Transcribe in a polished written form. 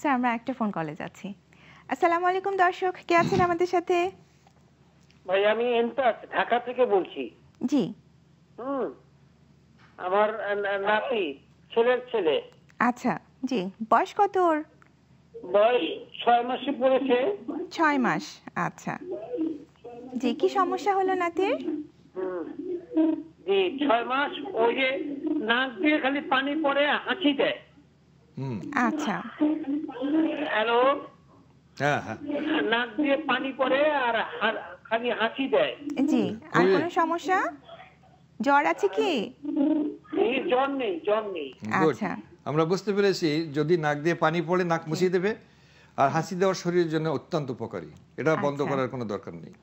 Sir আমরা একটা phone কলে যাচ্ছি। আসসালামু আলাইকুম দর্শক, কে আছেন আমাদের সাথে? ভাই আমি এন্টাস ঢাকা থেকে বলছি। জি। আমার নাতি, ছেলের ছেলে। আচ্ছা, জি। বয়স কত ওর? বয়স 6 মাসে পড়েছে। 6 মাস, আচ্ছা। জি, কি সমস্যা হলো নাতির? জি 6 মাস। ওই যে নাক দিয়ে খালি পানি পড়ে, হাঁচি দেয়। আচ্ছা। হ্যালো। হ্যাঁ হ্যাঁ, নাক দিয়ে পানি পড়ে আর খালি হাঁচি দেয়। জি, আর কোনো সমস্যা? জ্বর আছে কি? জ্বর নেই, জ্বর নেই। আচ্ছা, আমরা বুঝতে পেরেছি। যদি নাক দিয়ে পানি পড়ে নাক মুছিয়ে দেবে, আর হাসি দেওয়ার শরীরের জন্য অত্যন্ত উপকারী। এটা বন্ধ করার কোনো দরকার নেই।